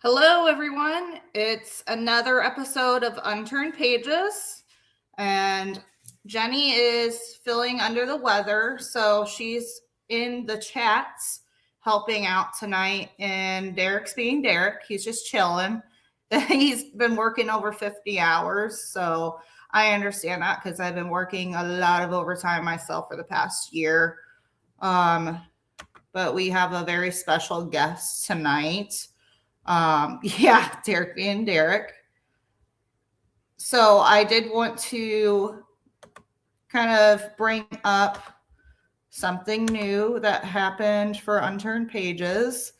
Hello, everyone. It's another episode of Unturned Pages, and Jenny is feeling under the weather, so she's in the chats helping out tonight. And Derek's being Derek; he's just chilling. He's been working over 50 hours, so I understand that because I've been working a lot of overtime myself for the past year. But we have a very special guest tonight. Derek being Derek. So I did want to kind of bring up something new that happened for Unturned Pages,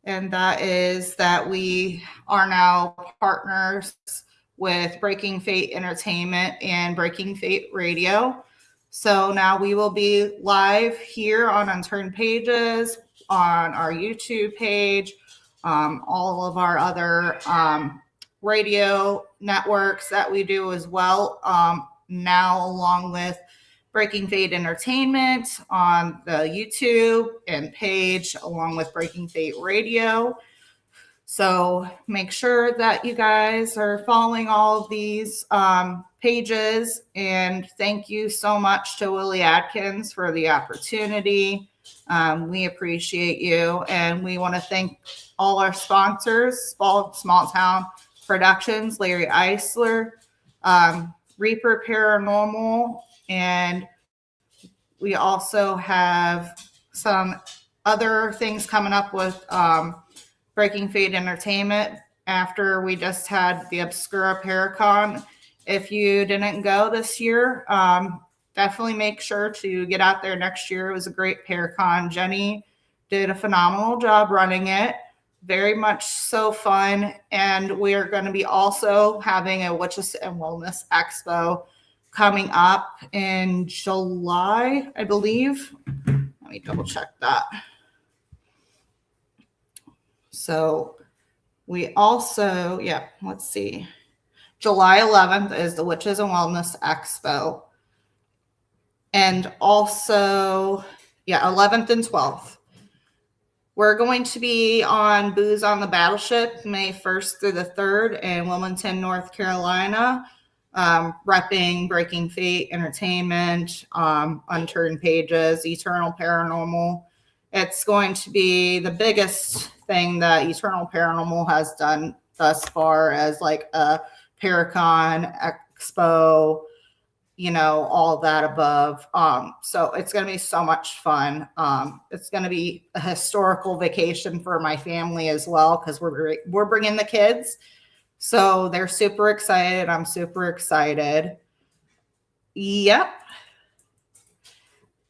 and that is that we are now partners with Breaking Fate Entertainment and Breaking Fate Radio. So now we will be live here on Unturned Pages, on our YouTube page, all of our other radio networks that we do as well, now along with Breaking Fate Entertainment on the YouTube and page, along with Breaking Fate Radio. So make sure that you guys are following all of these pages, and thank you so much to Willie Adkins for the opportunity. We appreciate you, and we want to thank all our sponsors: Small Town Productions, Larry Eisler, Reaper Paranormal, and we also have some other things coming up with Breaking Fate Entertainment after we just had the Paracon. If you didn't go this year, definitely make sure to get out there next year. It was a great Paracon. Jenny did a phenomenal job running it. Very much so fun. And we are going to be also having a Witches and Wellness Expo coming up in July, I believe. Let me double check that. So we also, let's see. July 11th is the Witches and Wellness Expo. And also, 11th and 12th. We're going to be on Booze on the Battleship, May 1st through the 3rd in Wilmington, North Carolina, repping Breaking Fate Entertainment, Unturned Pages, Eternal Paranormal. It's going to be the biggest thing that Eternal Paranormal has done thus far as like a Paracon, Expo, all that above. So it's going to be so much fun. It's going to be a historical vacation for my family as well, because we're bringing the kids. So they're super excited. I'm super excited. Yep.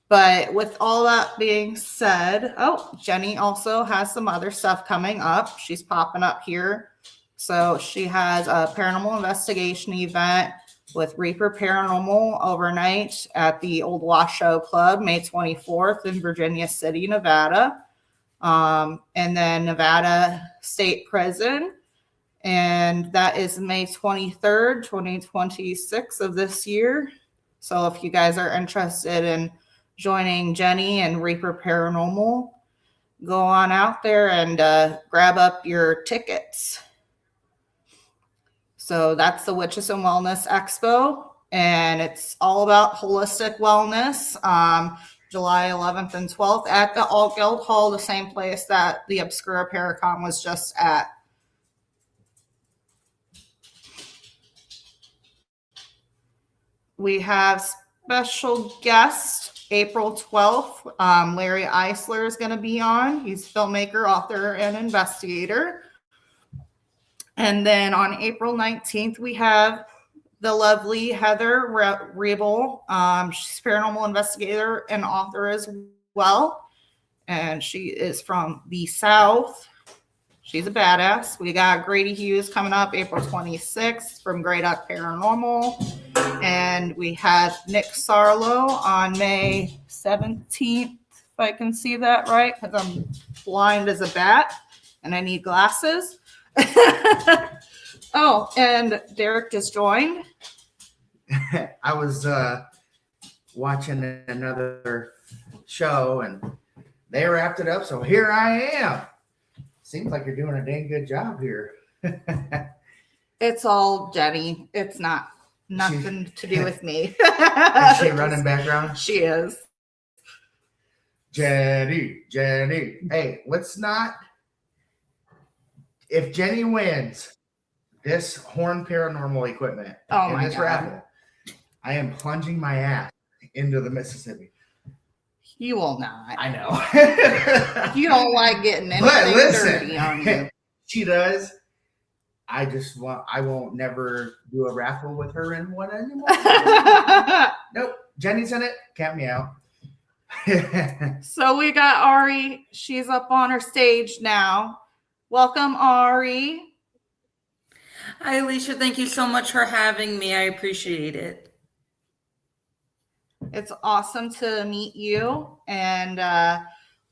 But with all that being said, Jenny also has some other stuff coming up. She's popping up here. So she has a paranormal investigation event with Reaper Paranormal overnight at the Old Washoe Club, May 24th in Virginia City, Nevada. And then Nevada State Prison. And that is May 23rd, 2026 of this year. So if you guys are interested in joining Jenny and Reaper Paranormal, go on out there and grab up your tickets. So that's the Witches and Wellness Expo, and it's all about holistic wellness. July 11th and 12th at the All Guild Hall, the same place that the Obscura Paracon was just at. We have special guest April 12th. Larry Eisler is going to be on. He's filmmaker, author, and investigator. And then on April 19th, we have the lovely Heather Rebel. She's a paranormal investigator and author as well. And she is from the South. She's a badass. We got Grady Hughes coming up April 26th from Grey Duck Paranormal. And we have Nick Sarlo on May 17th, if I can see that right, because I'm blind as a bat and I need glasses. And Derek just joined. I was watching another show and they wrapped it up, so here I am. Seems like you're doing a dang good job here. It's all Jenny. It's nothing to do with me. Is she running background? She is. Jenny. Hey, if Jenny wins this Horn Paranormal equipment in this raffle, I am plunging my ass into the Mississippi. You will not. I know. You don't like getting anything dirty on you. She does. I won't never do a raffle with her in one anymore. Nope. Jenny's in it. Count me out. So we got Ari. She's up on her stage now. Welcome, Ari. Hi, Alicia. Thank you so much for having me. I appreciate it. It's awesome to meet you and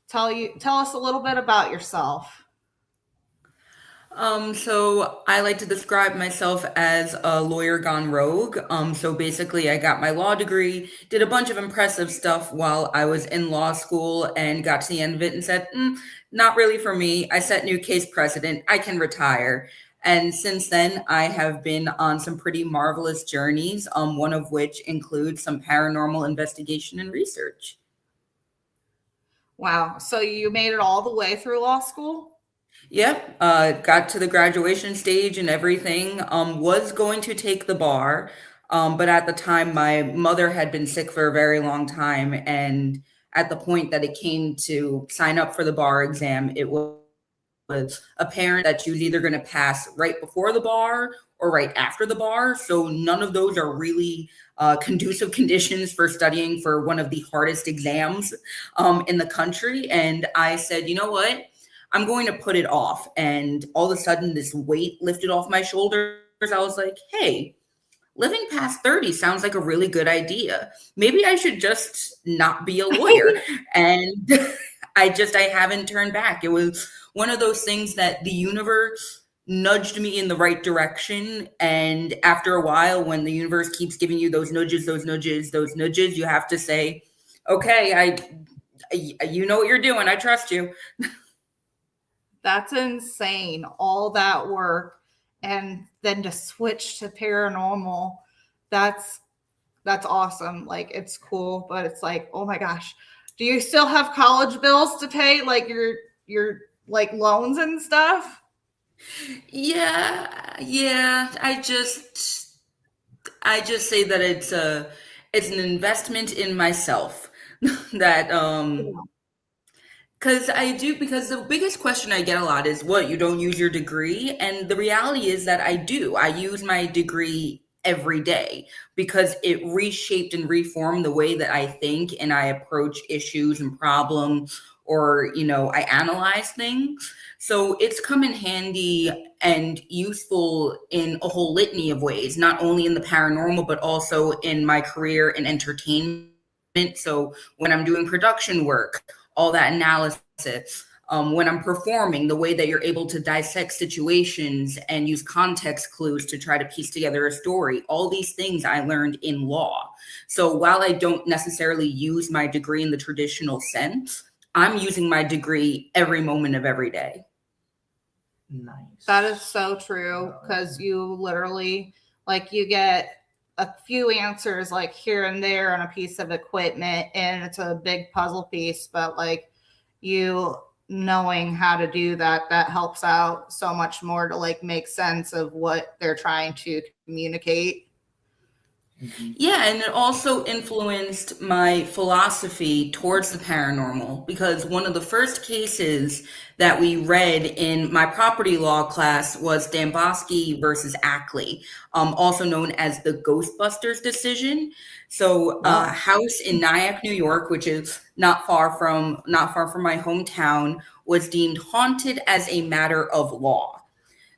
tell us a little bit about yourself. So I like to describe myself as a lawyer gone rogue. So basically I got my law degree, did a bunch of impressive stuff while I was in law school, and got to the end of it and said, not really for me. I set new case precedent. I can retire. And since then, I have been on some pretty marvelous journeys, one of which includes some paranormal investigation and research. Wow. So you made it all the way through law school? Yep. Got to the graduation stage and everything. Was going to take the bar. But at the time, my mother had been sick for a very long time. And at the point that it came to sign up for the bar exam, it was apparent that she was either going to pass right before the bar or right after the bar. So none of those are really conducive conditions for studying for one of the hardest exams in the country. And I said, you know what? I'm going to put it off. And all of a sudden, this weight lifted off my shoulders. I was like, hey, living past 30 sounds like a really good idea. Maybe I should just not be a lawyer. And I haven't turned back. It was one of those things that the universe nudged me in the right direction. And after a while, when the universe keeps giving you those nudges, you have to say, okay, you know what you're doing. I trust you. That's insane. All that work and then to switch to paranormal. That's awesome. Like, it's cool, but it's like, oh my gosh. Do you still have college bills to pay? Like your like loans and stuff? Yeah. I just say that it's an investment in myself that because the biggest question I get a lot is, what, you don't use your degree? And the reality is that I do. I use my degree every day because it reshaped and reformed the way that I think and I approach issues and problems, or, I analyze things. So it's come in handy and useful in a whole litany of ways, not only in the paranormal, but also in my career in entertainment. So when I'm doing production work, all that analysis, when I'm performing, the way that you're able to dissect situations and use context clues to try to piece together a story, all these things I learned in law. So while I don't necessarily use my degree in the traditional sense, I'm using my degree every moment of every day. Nice. That is so true, because you literally, like, you get a few answers like here and there on a piece of equipment, and it's a big puzzle piece, but like, you knowing how to do that helps out so much more to like make sense of what they're trying to communicate. Yeah, and it also influenced my philosophy towards the paranormal, because one of the first cases that we read in my property law class was Stambovsky versus Ackley, also known as the Ghostbusters decision. So a house in Nyack, New York, which is not far from my hometown, was deemed haunted as a matter of law.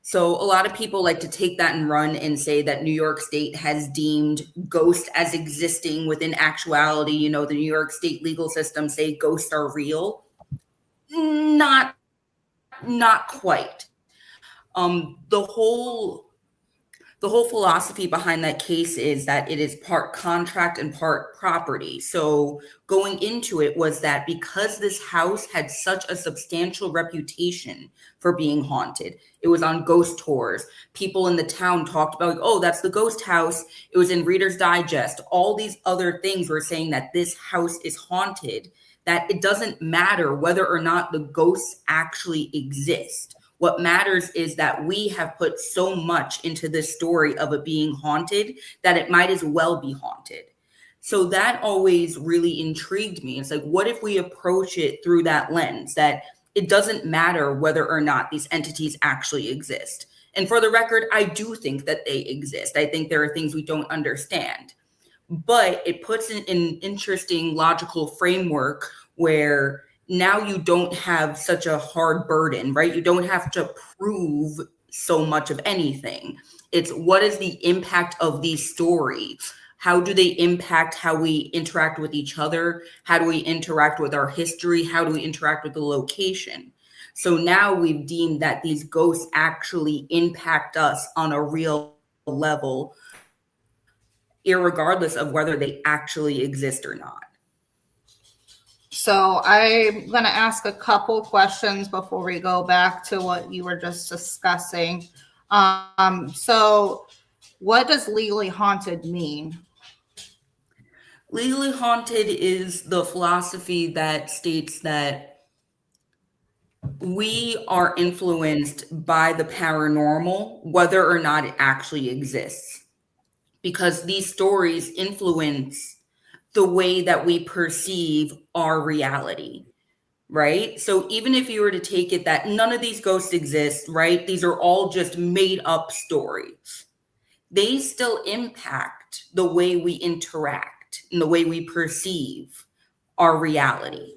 So a lot of people like to take that and run and say that New York State has deemed ghosts as existing within actuality. The New York State legal system say ghosts are real. Not quite. The whole the whole philosophy behind that case is that it is part contract and part property. So going into it was that because this house had such a substantial reputation for being haunted, it was on ghost tours. People in the town talked about, like, oh, that's the ghost house. It was in Reader's Digest. All these other things were saying that this house is haunted, that it doesn't matter whether or not the ghosts actually exist. What matters is that we have put so much into this story of it being haunted that it might as well be haunted. So that always really intrigued me. It's like, what if we approach it through that lens, that it doesn't matter whether or not these entities actually exist? And for the record, I do think that they exist. I think there are things we don't understand. But it puts in an interesting logical framework where now you don't have such a hard burden, right? You don't have to prove so much of anything. It's what is the impact of these stories? How do they impact how we interact with each other? How do we interact with our history? How do we interact with the location? So now we've deemed that these ghosts actually impact us on a real level, irregardless of whether they actually exist or not. So I'm going to ask a couple questions before we go back to what you were just discussing. So what does legally haunted mean? Legally haunted is the philosophy that states that we are influenced by the paranormal, whether or not it actually exists, because these stories influence the way that we perceive our reality, right? So even if you were to take it that none of these ghosts exist, right? These are all just made up stories. They still impact the way we interact and the way we perceive our reality.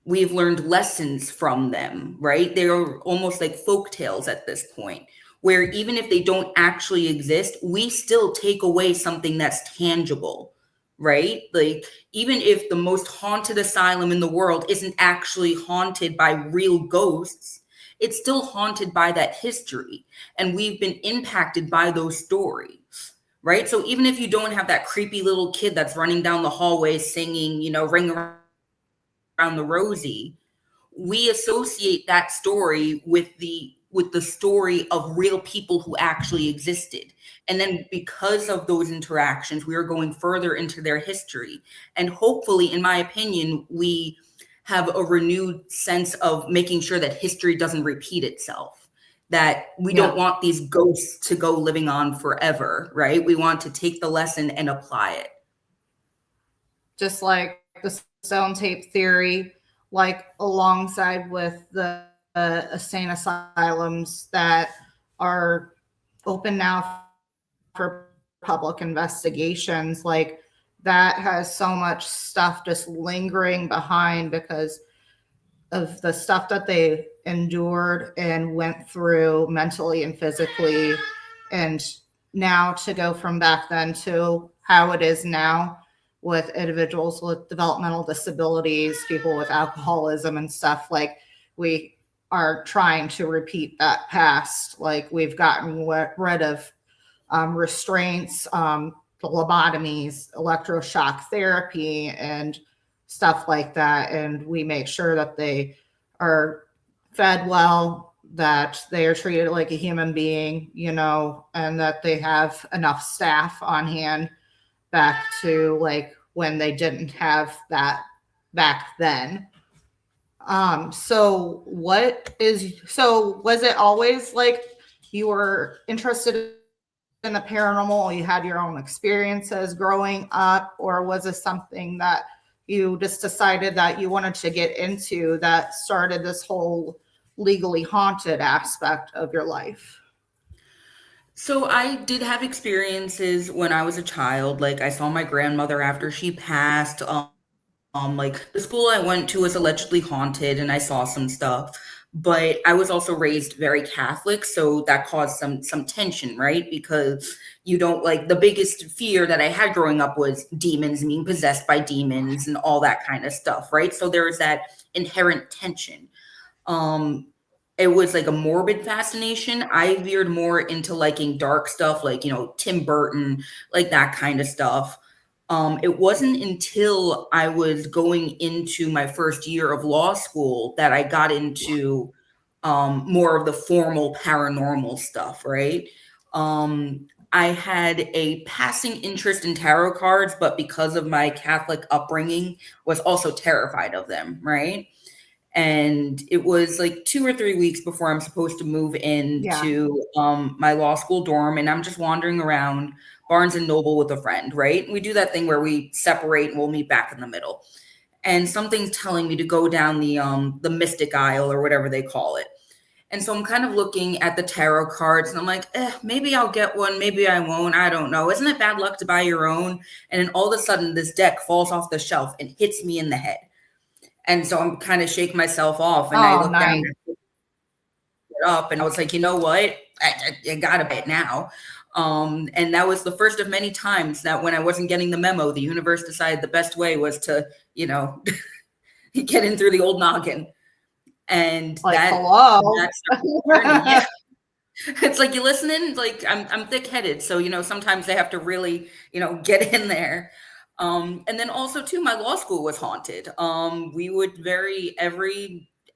We've learned lessons from them, right? They're almost like folk tales at this point, where even if they don't actually exist, we still take away something that's tangible, right? Like, even if the most haunted asylum in the world isn't actually haunted by real ghosts, it's still haunted by that history. And we've been impacted by those stories, right? So even if you don't have that creepy little kid that's running down the hallway singing, Ring Around the Rosie, we associate that story with the story of real people who actually existed. And then because of those interactions, we are going further into their history. And hopefully, in my opinion, we have a renewed sense of making sure that history doesn't repeat itself, that we don't want these ghosts to go living on forever, right? We want to take the lesson and apply it. Just like the stone tape theory, like alongside with the insane asylums that are open now for public investigations, like that has so much stuff just lingering behind because of the stuff that they endured and went through mentally and physically. And now to go from back then to how it is now with individuals with developmental disabilities, people with alcoholism and stuff, like we are trying to repeat that past. Like we've gotten rid of restraints, lobotomies, electroshock therapy, and stuff like that. And we make sure that they are fed well, that they are treated like a human being, and that they have enough staff on hand back to like when they didn't have that back then. So was it always like you were interested in the paranormal, you had your own experiences growing up, or was it something that you just decided that you wanted to get into that started this whole legally haunted aspect of your life? So I did have experiences when I was a child. Like I saw my grandmother after she passed. Like the school I went to was allegedly haunted, and I saw some stuff. But I was also raised very Catholic, so that caused some tension, right? Because you don't like the biggest fear that I had growing up was demons, being possessed by demons, and all that kind of stuff, right? So there was that inherent tension. it was like a morbid fascination. I veered more into liking dark stuff, like, Tim Burton, like that kind of stuff. It wasn't until I was going into my first year of law school that I got into more of the formal paranormal stuff, right? I had a passing interest in tarot cards, but because of my Catholic upbringing, was also terrified of them, right? And it was like 2 or 3 weeks before I'm supposed to move into my law school dorm, and I'm just wandering around Barnes and Noble with a friend, right? We do that thing where we separate and we'll meet back in the middle. And something's telling me to go down the mystic aisle or whatever they call it. And so I'm kind of looking at the tarot cards and I'm like, maybe I'll get one, maybe I won't, I don't know. Isn't it bad luck to buy your own? And then all of a sudden this deck falls off the shelf and hits me in the head. And so I'm kind of shaking myself off, and I looked down, it up, and I was like, you know what? I gotta buy it now. And that was the first of many times that when I wasn't getting the memo, the universe decided the best way was to, get in through the old noggin. And like, hello. Yeah. It's like, you listening? Like, I'm thick-headed, so sometimes they have to really get in there. And then also too, my law school was haunted. We would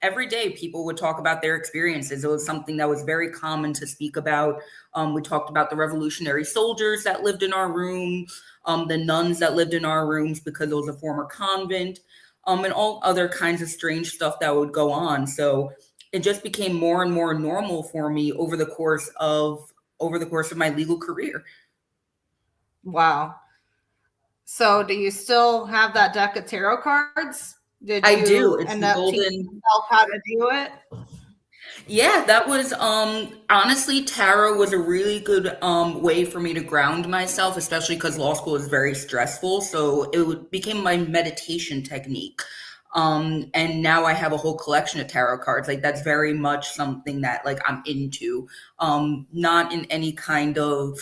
every day people would talk about their experiences. It was something that was very common to speak about. We talked about the Revolutionary soldiers that lived in our room, the nuns that lived in our rooms because it was a former convent, and all other kinds of strange stuff that would go on. So it just became more and more normal for me over the course of my legal career. Wow. So do you still have that deck of tarot cards? I do. It's end the up golden. teaching yourself how to do it? Yeah, that was honestly, tarot was a really good way for me to ground myself, especially because law school is very stressful. So it became my meditation technique. And now I have a whole collection of tarot cards. Like, that's very much something that like I'm into. Not in any kind of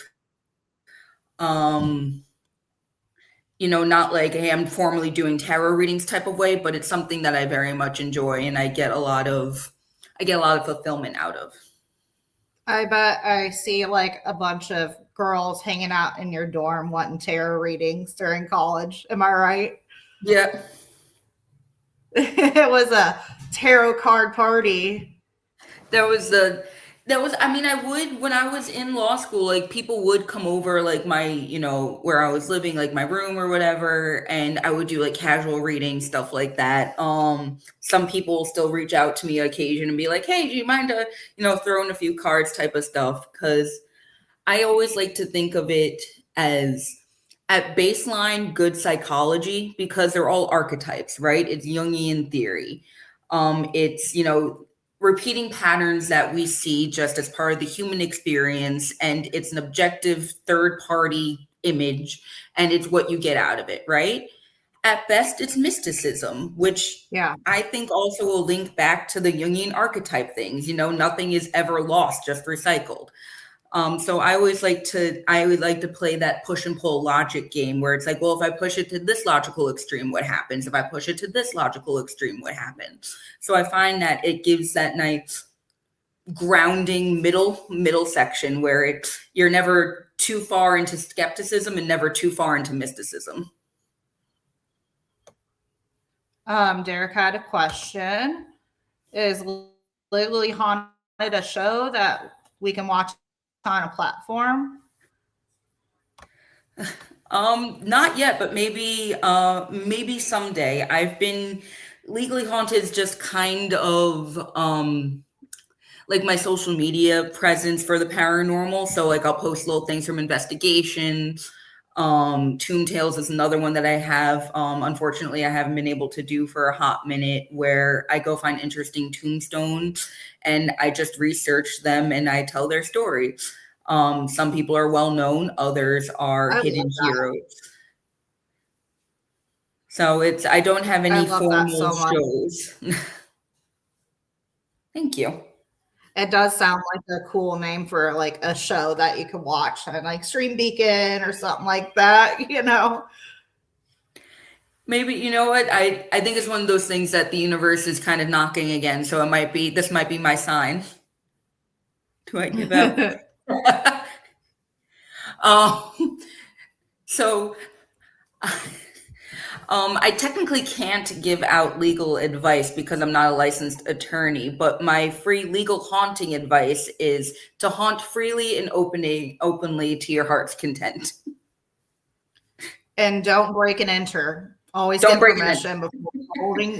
not like, hey, I'm formally doing tarot readings type of way, but it's something that I very much enjoy and I get a lot of fulfillment out of. I bet I see like a bunch of girls hanging out in your dorm wanting tarot readings during college. Am I right? Yeah. It was a tarot card party. I mean, I would, when I was in law school, like people would come over like my, where I was living, like my room or whatever. And I would do like casual reading, stuff like that. Some people still reach out to me on occasion and be like, hey, do you mind throw in a few cards type of stuff? Cause I always like to think of it as at baseline good psychology, because they're all archetypes, right? It's Jungian theory. It's, repeating patterns that we see just as part of the human experience, and it's an objective third-party image, and it's what you get out of it, right? At best, it's mysticism, which I think also will link back to the Jungian archetype things. Nothing is ever lost, just recycled. So I would like to play that push and pull logic game where it's like, well, if I push it to this logical extreme, what happens? If I push it to this logical extreme, what happens? So I find that it gives that nice grounding middle section where you're never too far into skepticism and never too far into mysticism. Derek had a question. Is Legally Haunted a show that we can watch on a platform? Not yet, but maybe someday. I've been Legally Haunted is just kind of like my social media presence for the paranormal. So like I'll post little things from investigation. Tomb Tales is another one that I have. Unfortunately, I haven't been able to do for a hot minute, where I go find interesting tombstones and I just research them and I tell their story. Some people are well known, others are hidden heroes. So I don't have any formal shows. Thank you. It does sound like a cool name for like a show that you can watch on like Stream Beacon or something like that, Maybe, you know what? I think it's one of those things that the universe is kind of knocking again. So this might be my sign. Do I give up? So I technically can't give out legal advice because I'm not a licensed attorney, but my free legal haunting advice is to haunt freely and openly to your heart's content. And don't break and enter. Always Don't get break and permission before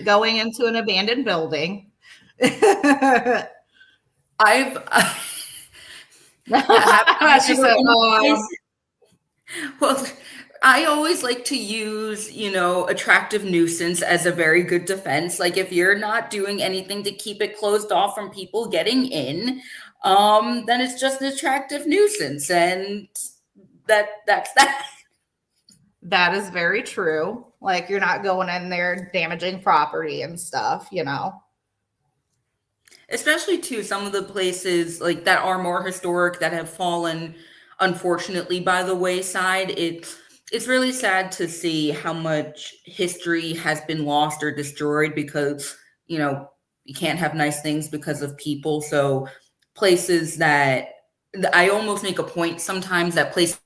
going into an abandoned building. She said, well, I always like to use, attractive nuisance as a very good defense. Like if you're not doing anything to keep it closed off from people getting in, then it's just an attractive nuisance. And that's that. That is very true. Like you're not going in there damaging property and stuff, Especially too, some of the places like that are more historic that have fallen, unfortunately, by the wayside. It's really sad to see how much history has been lost or destroyed because, you can't have nice things because of people. So places that I almost make a point sometimes that places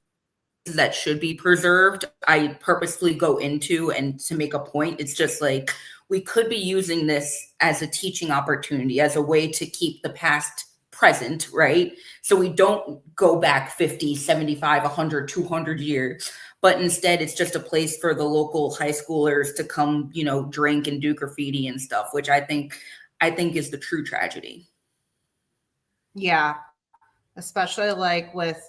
that should be preserved, I purposefully go into and to make a point. It's just like, we could be using this as a teaching opportunity, as a way to keep the past present, right? So we don't go back 50, 75, 100, 200 years, but instead it's just a place for the local high schoolers to come, drink and do graffiti and stuff, which I think is the true tragedy. Yeah. Especially like with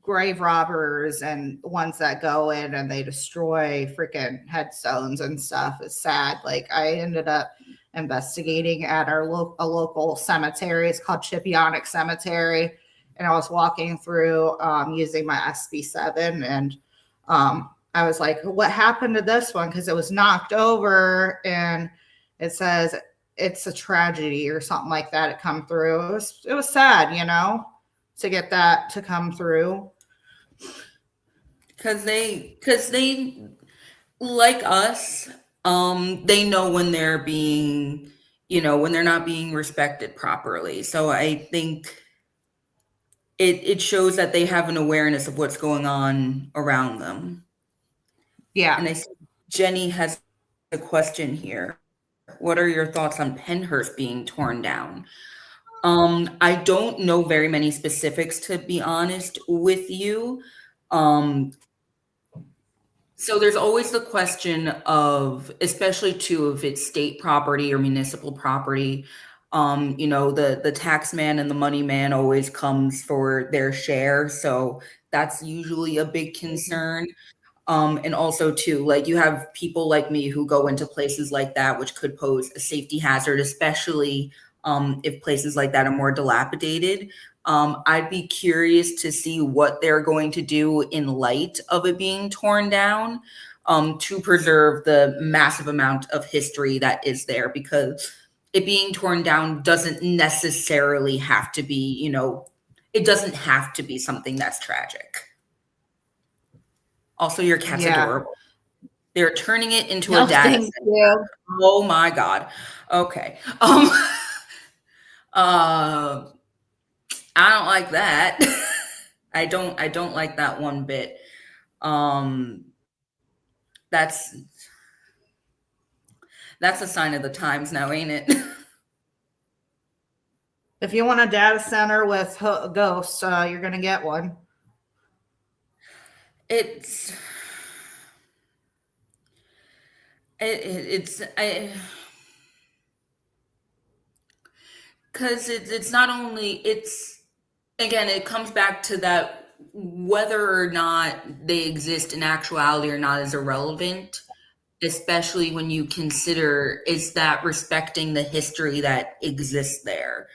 grave robbers and ones that go in and they destroy freaking headstones and stuff is sad. Like I ended up investigating at a local cemetery. It's called Chipionic Cemetery. And I was walking through using my SB7 and I was like, what happened to this one? Because it was knocked over and it says it's a tragedy or something like that. It come through. It was sad, to get that to come through. Because they like us, they know when they're being, when they're not being respected properly. So I think it shows that they have an awareness of what's going on around them. Yeah. And I see Jenny has a question here. What are your thoughts on Penhurst being torn down? I don't know very many specifics, to be honest with you. So there's always the question of, especially too, if it's state property or municipal property, the tax man and the money man always comes for their share. So that's usually a big concern. And also too, like you have people like me who go into places like that, which could pose a safety hazard, especially if places like that are more dilapidated. I'd be curious to see what they're going to do in light of it being torn down to preserve the massive amount of history that is there, because it being torn down doesn't necessarily have to be, it doesn't have to be something that's tragic. Also, your cat's adorable. They're turning it into a data center. Oh my God. Okay. I don't like that. I don't like that one bit. That's a sign of the times now, ain't it? If you want a data center with ghosts, you're going to get one. It's because it's not only, it's, again, it comes back to that whether or not they exist in actuality or not is irrelevant, especially when you consider, is that respecting the history that exists there?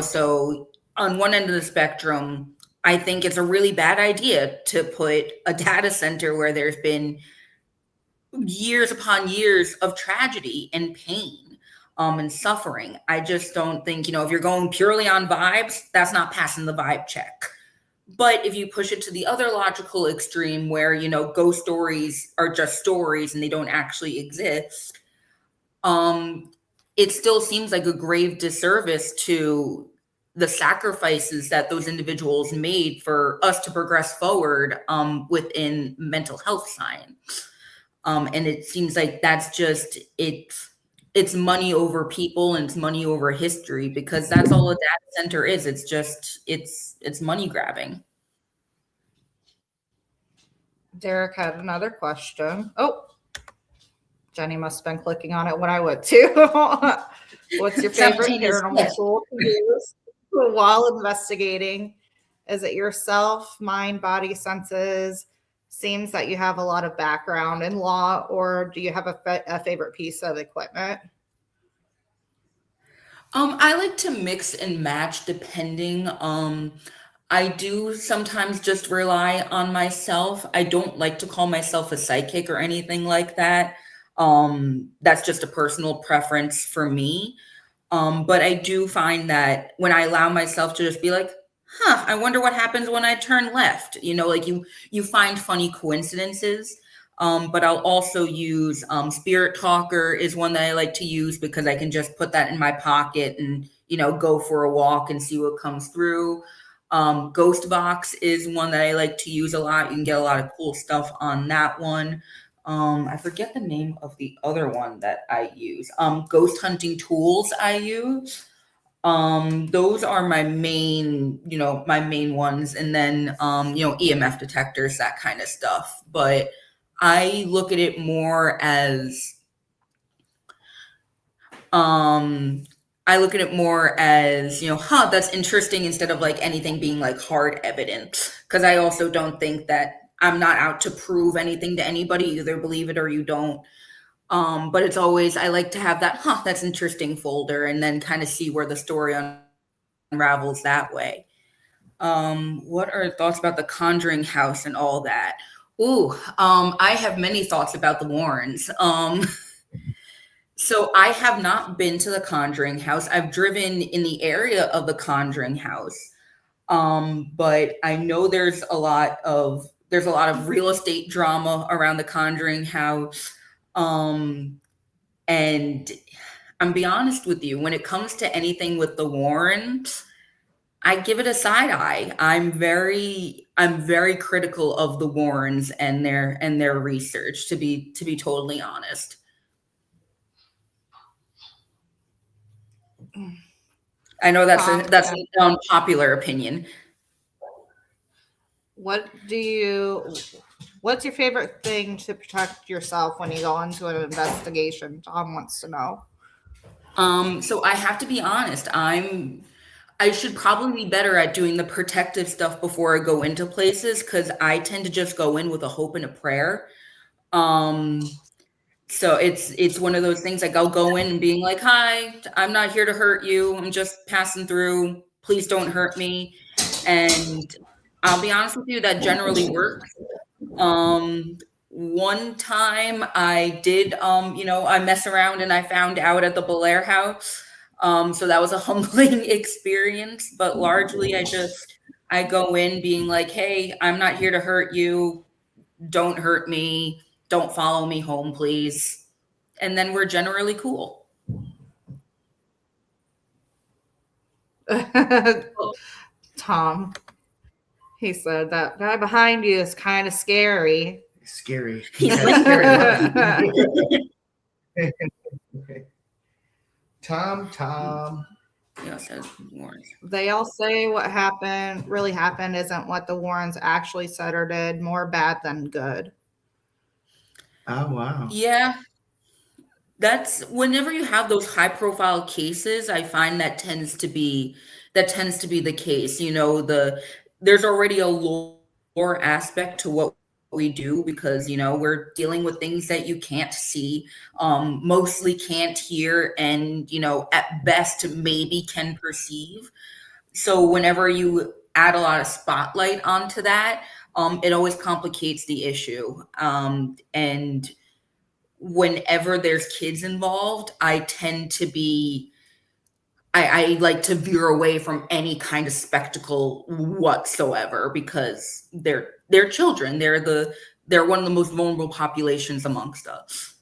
So on one end of the spectrum, I think it's a really bad idea to put a data center where there's been years upon years of tragedy and pain and suffering. I just don't think, if you're going purely on vibes, that's not passing the vibe check. But if you push it to the other logical extreme where, you know, ghost stories are just stories and they don't actually exist, it still seems like a grave disservice to the sacrifices that those individuals made for us to progress forward within mental health science. And it seems like that's just it's money over people and it's money over history, because that's all a data center is. It's just it's money grabbing. Derek had another question. Oh, Jenny must have been clicking on it when I would too. What's your favorite paranormal tool to use while investigating? Is it yourself, mind, body, senses? Seems that you have a lot of background in law, or do you have a favorite piece of equipment? I like to mix and match depending. I do sometimes just rely on myself. I don't like to call myself a psychic or anything like that. That's just a personal preference for me. But I do find that when I allow myself to just be like, I wonder what happens when I turn left. You know, like you find funny coincidences. But I'll also use Spirit Talker is one that I like to use because I can just put that in my pocket and, you know, go for a walk and see what comes through. Ghost Box is one that I like to use a lot. You can get a lot of cool stuff on that one. I forget the name of the other one that I use. Ghost hunting tools I use. Those are my main ones. And then, EMF detectors, that kind of stuff. But I look at it more as, that's interesting, instead of like anything being like hard evidence. Cause I also don't think that I'm not out to prove anything to anybody. You either believe it or you don't. But it's always, I like to have that, that's interesting folder, and then kind of see where the story unravels that way. What are thoughts about the Conjuring house and all that? I have many thoughts about the Warrens. So I have not been to the Conjuring house. I've driven in the area of the Conjuring house. But I know there's a lot of real estate drama around the Conjuring house. And I'm be honest with you, when it comes to anything with the Warrens, I give it a side eye. I'm very critical of the Warrens and their research, to be totally honest. I know that's an unpopular opinion. What's your favorite thing to protect yourself when you go into an investigation? Tom wants to know. So I have to be honest. I should probably be better at doing the protective stuff before I go into places, because I tend to just go in with a hope and a prayer. So it's one of those things, like I'll go in and being like, hi, I'm not here to hurt you. I'm just passing through. Please don't hurt me. And I'll be honest with you, that generally works. One time I did, I mess around and I found out at the Belair house. So that was a humbling experience, but largely I go in being like, hey, I'm not here to hurt you. Don't hurt me. Don't follow me home, please. And then we're generally cool. Tom, he said that guy behind you is kind of scary. Scary. Tom. Yes, Warrens. They all say what really happened isn't what the Warrens actually said or did, more bad than good. Oh, wow. Yeah. That's whenever you have those high profile cases, I find that tends to be the case. You know, there's already a lore aspect to what we do, because, you know, we're dealing with things that you can't see, mostly can't hear, and, you know, at best maybe can perceive. So whenever you add a lot of spotlight onto that, it always complicates the issue. And whenever there's kids involved, I tend to be I like to veer away from any kind of spectacle whatsoever, because they're children. They're one of the most vulnerable populations amongst us.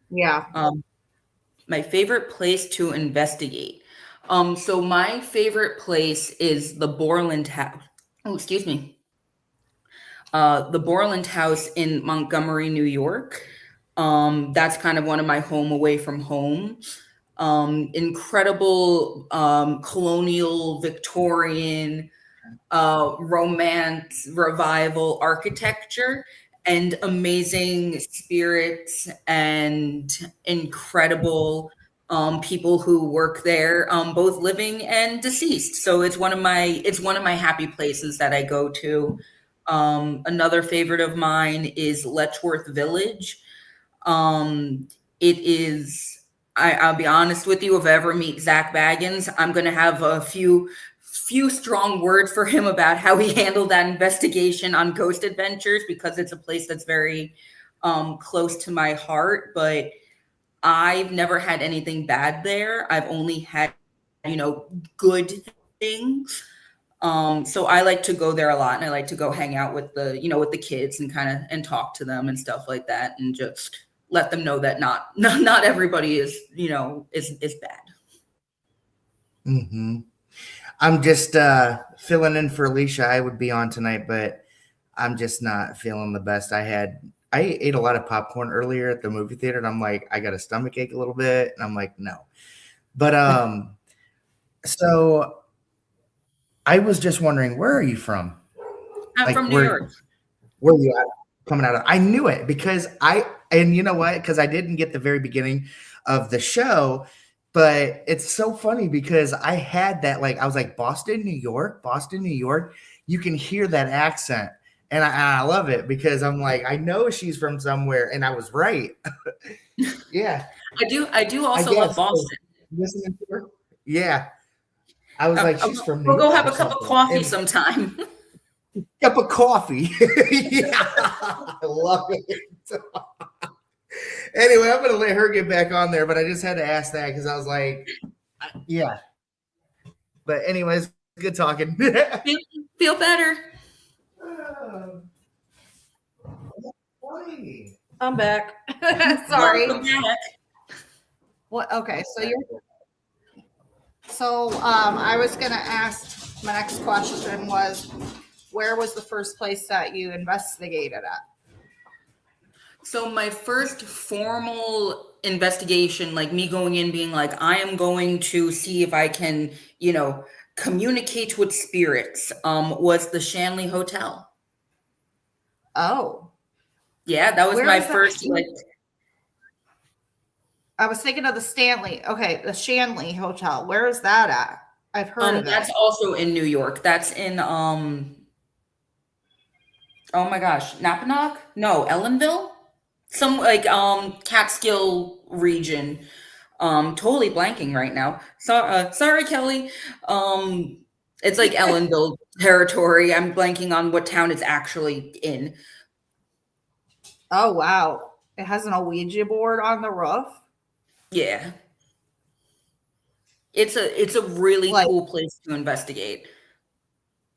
Yeah. My favorite place to investigate. So my favorite place is the Borland House. Oh, excuse me. The Borland House in Montgomery, New York. That's kind of one of my home away from home. Incredible colonial, Victorian, romance, revival architecture, and amazing spirits and incredible people who work there, both living and deceased. So it's one of my happy places that I go to. Another favorite of mine is Letchworth Village. It is, I'll be honest with you, if I ever meet Zach Baggins, I'm going to have a few strong words for him about how he handled that investigation on Ghost Adventures, because it's a place that's very close to my heart. But I've never had anything bad there. I've only had, good things. So I like to go there a lot, and I like to go hang out with the kids and and talk to them and stuff like that, and just let them know that not everybody is bad. Mm-hmm. I'm just filling in for Alicia. I would be on tonight, but I'm just not feeling the best. I ate a lot of popcorn earlier at the movie theater, and I'm like, I got a stomach ache a little bit, and I'm like, no. But so I was just wondering, where are you from? I'm from New York. Where are you coming out of? I knew it because and you know what? Because I didn't get the very beginning of the show, but it's so funny because I had that, I was like, Boston, New York. You can hear that accent. And I love it because I'm like, I know she's from somewhere, and I was right. Yeah. I do also love Boston. Listening to her? Yeah. I was like, she's from New York. We'll go have a cup of coffee sometime. Cup of coffee. Yeah. I love it. Anyway, I'm going to let her get back on there, but I just had to ask that because I was like, yeah. But anyways, good talking. Feel better. I'm back. Sorry. Welcome back. What? Okay, so I was gonna ask, my next question was, where was the first place that you investigated at? So my first formal investigation, like me going in being like, I am going to see if I can, communicate with spirits, was the Shanley Hotel. Oh. Yeah, that was my first, I was thinking of the Stanley. Okay, the Shanley Hotel. Where is that at? I've heard of it. That's also in New York. That's in oh my gosh, Napanoch? No, Ellenville? Some Catskill region. Totally blanking right now. So sorry, Kelly. It's like Ellenville territory. I'm blanking on what town it's actually in. Oh wow. It has an Ouija board on the roof. Yeah. It's a really cool place to investigate.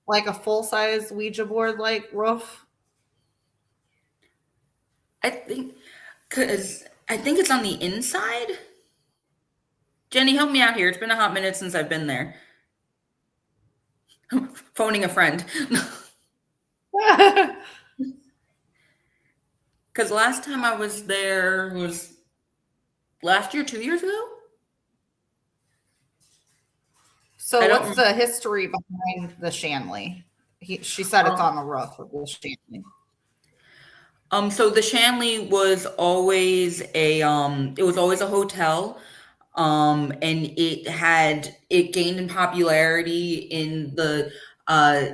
Like a full-size Ouija board roof? I think it's on the inside. Jenny, help me out here. It's been a hot minute since I've been there. I'm phoning a friend. Because last time I was there was last year, 2 years ago. So what's the history behind the Shanley? She said it's on the roof of the Shanley. So the Shanley was always a hotel. And it gained in popularity in the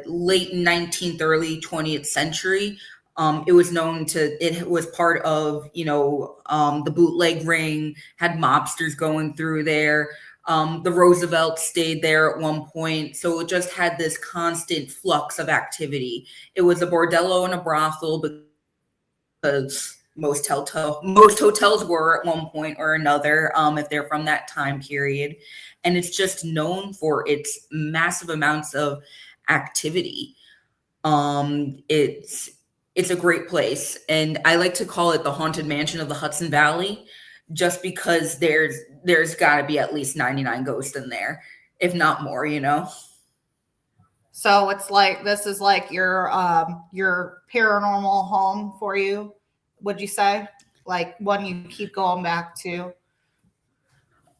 late 19th, early 20th century. It was part of, the bootleg ring, had mobsters going through there. The Roosevelt stayed there at one point. So it just had this constant flux of activity. It was a bordello and a brothel because most hotels were at one point or another, if they're from that time period. And it's just known for its massive amounts of activity. It's a great place, and I like to call it the haunted mansion of the Hudson Valley, just because there's got to be at least 99 ghosts in there, if not more, you know. So it's like this is like your paranormal home for you, would you say? Like one you keep going back to?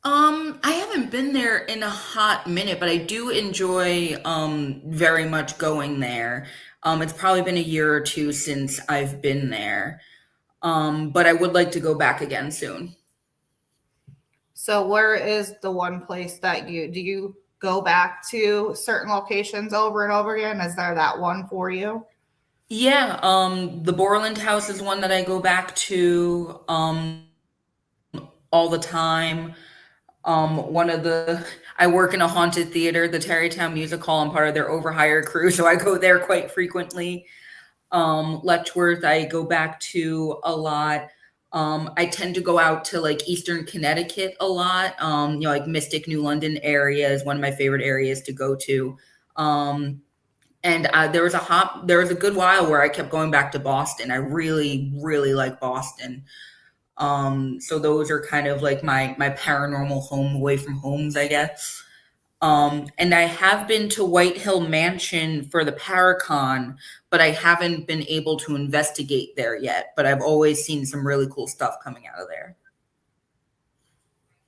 I haven't been there in a hot minute, but I do enjoy very much going there. It's probably been a year or two since I've been there. But I would like to go back again soon. So where is the one place that do you go back to certain locations over and over again? Is there that one for you? Yeah, the Borland House is one that I go back to all the time. I work in a haunted theater, the Tarrytown Music Hall. I'm part of their overhire crew, so I go there quite frequently. Letchworth, I go back to a lot. I tend to go out to like Eastern Connecticut a lot. Like Mystic, New London area is one of my favorite areas to go to. And there was a good while where I kept going back to Boston. I really, really like Boston. So those are kind of like my paranormal home away from homes, I guess. And I have been to White Hill Mansion for the Paracon, but I haven't been able to investigate there yet. But I've always seen some really cool stuff coming out of there.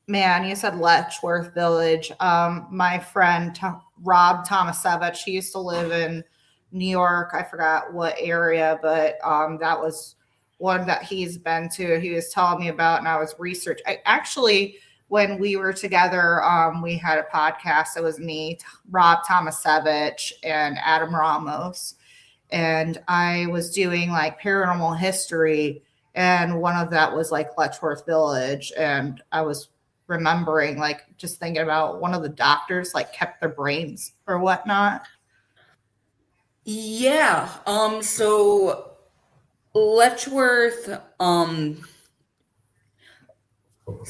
Man, you said Letchworth Village. My friend Rob Tomasevich, he used to live in New York. I forgot what area, but that was one that he's been to. He was telling me about, and I was researching. Actually, when we were together, we had a podcast. It was me, Rob Tomasevich, and Adam Ramos, and I was doing like paranormal history, and one of that was like Letchworth Village, and I was remembering, like, just thinking about one of the doctors like kept their brains or whatnot. Yeah. So Letchworth,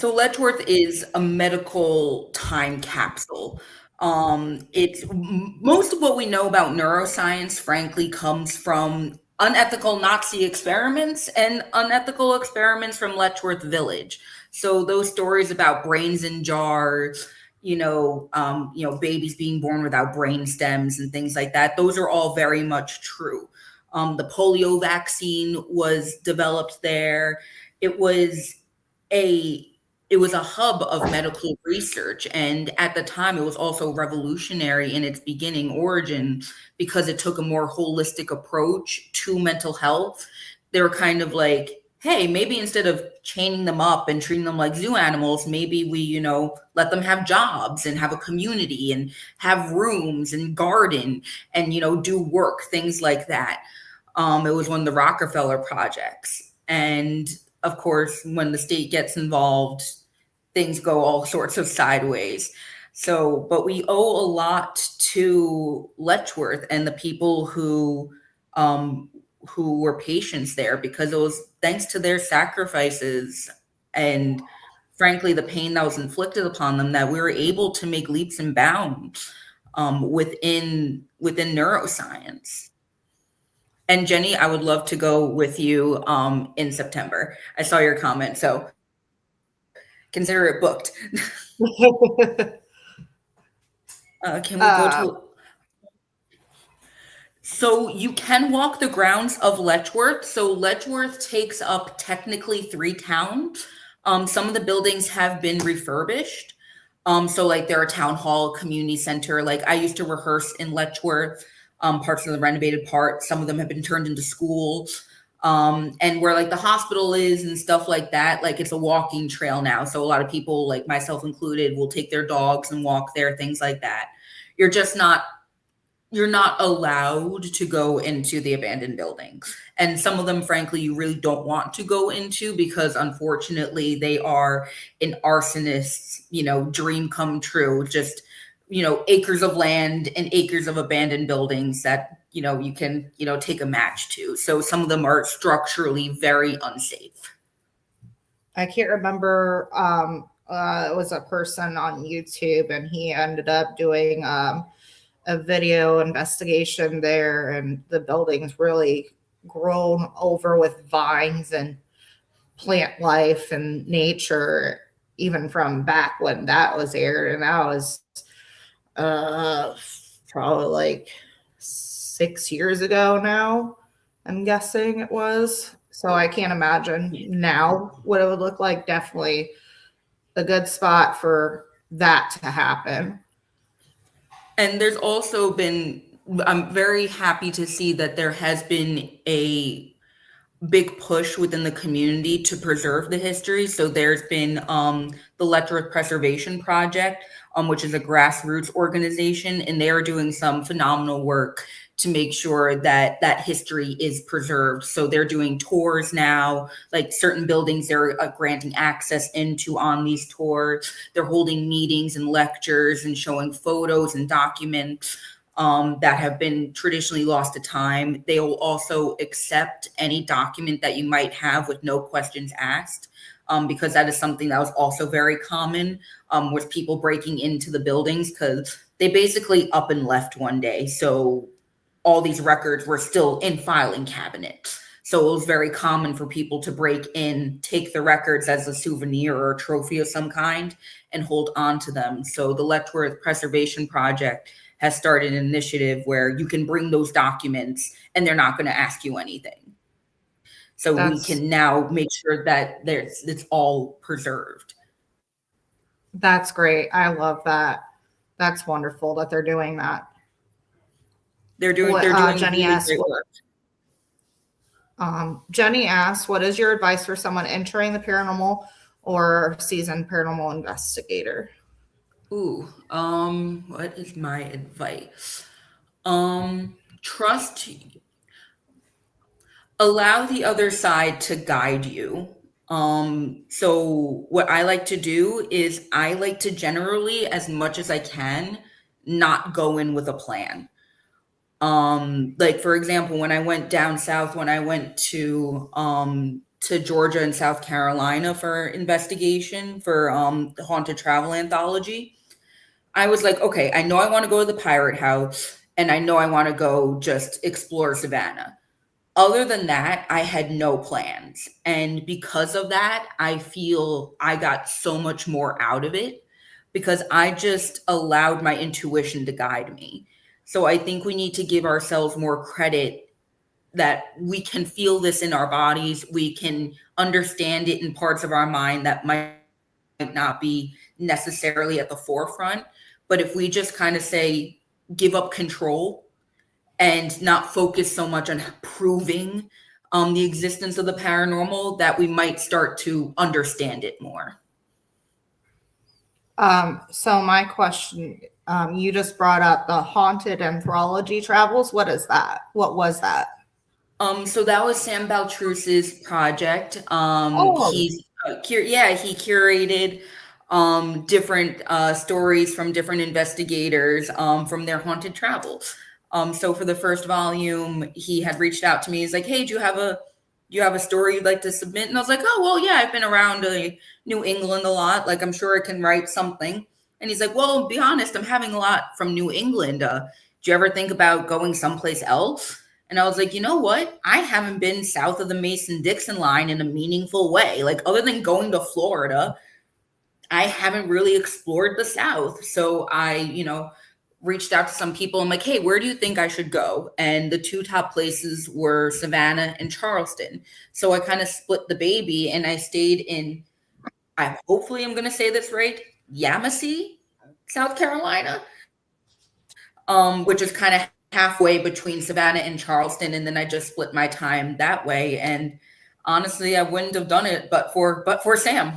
Letchworth is a medical time capsule. It's most of what we know about neuroscience, frankly, comes from unethical Nazi experiments and unethical experiments from Letchworth Village. So those stories about brains in jars, babies being born without brain stems and things like that, those are all very much true. The polio vaccine was developed there. It was a hub of medical research. And at the time, it was also revolutionary in its beginning origin because it took a more holistic approach to mental health. They were kind of like, hey, maybe instead of chaining them up and treating them like zoo animals, maybe we, let them have jobs and have a community and have rooms and garden and, do work, things like that. It was one of the Rockefeller projects. And of course, when the state gets involved, things go all sorts of sideways. So, but we owe a lot to Letchworth and the people who were patients there, because it was thanks to their sacrifices and frankly the pain that was inflicted upon them that we were able to make leaps and bounds within neuroscience. And Jenny, I would love to go with you in September. I saw your comment, so consider it booked. Can we go to? So you can walk the grounds of Letchworth. So Letchworth takes up technically 3 towns. Some of the buildings have been refurbished. So like there are town hall, community center. Like I used to rehearse in Letchworth. Parts of the renovated part. Some of them have been turned into schools. And where like the hospital is and stuff like that, like it's a walking trail now. So a lot of people, like myself included, will take their dogs and walk there, things like that. You're not allowed to go into the abandoned buildings. And some of them, frankly, you really don't want to go into because unfortunately they are an arsonist's, dream come true. Just, acres of land and acres of abandoned buildings that you can, take a match to. So some of them are structurally very unsafe. I can't remember. It was a person on YouTube, and he ended up doing a video investigation there, and the building's really grown over with vines and plant life and nature, even from back when that was aired, and that was probably like 6 years ago now, I'm guessing it was. So I can't imagine now what it would look like. Definitely a good spot for that to happen. And there's also been, I'm very happy to see that there has been a big push within the community to preserve the history. So there's been the Letchworth Preservation Project, which is a grassroots organization, and they are doing some phenomenal work to make sure that that history is preserved. So they're doing tours now, like certain buildings they're granting access into on these tours. They're holding meetings and lectures and showing photos and documents that have been traditionally lost to time. They will also accept any document that you might have with no questions asked, because that is something that was also very common with people breaking into the buildings, because they basically up and left one day. So all these records were still in filing cabinets. So it was very common for people to break in, take the records as a souvenir or a trophy of some kind, and hold on to them. So the Letchworth Preservation Project has started an initiative where you can bring those documents and they're not going to ask you anything. So we can now make sure that it's all preserved. That's great. I love that. That's wonderful that they're doing that. They're doing Jenny really asked, great work. Jenny asked, what is your advice for someone entering the paranormal or seasoned paranormal investigator? Ooh, what is my advice? Trust, allow the other side to guide you. So what I like to do is I like to generally, as much as I can, not go in with a plan. Like for example, when I went down south, when I went to Georgia and South Carolina for investigation for the Haunted Travel Anthology, I was like, okay, I know I want to go to the Pirate House and I know I want to go just explore Savannah. Other than that, I had no plans. And because of that, I feel I got so much more out of it because I just allowed my intuition to guide me. So I think we need to give ourselves more credit that we can feel this in our bodies. We can understand it in parts of our mind that might not be necessarily at the forefront. But if we just kind of say, give up control and not focus so much on proving the existence of the paranormal, that we might start to understand it more. So my question, you just brought up the Haunted Anthology Travels. What is that? What was that? So that was Sam Baltruse's project. He curated different stories from different investigators from their haunted travels. So for the first volume, he had reached out to me. He's like, "Hey, do you have a story you'd like to submit?" And I was like, "Oh, well, yeah, I've been around New England a lot. Like, I'm sure I can write something." And he's like, "Well, be honest, I'm having a lot from New England. Do you ever think about going someplace else?" And I was like, you know what? I haven't been south of the Mason-Dixon line in a meaningful way. Like, other than going to Florida, I haven't really explored the South. So I, reached out to some people. I'm like, hey, where do you think I should go? And the two top places were Savannah and Charleston. So I kind of split the baby and I stayed in, hopefully I'm going to say this right, Yamasee, South Carolina, which is kind of halfway between Savannah and Charleston. And then I just split my time that way. And honestly, I wouldn't have done it but for Sam.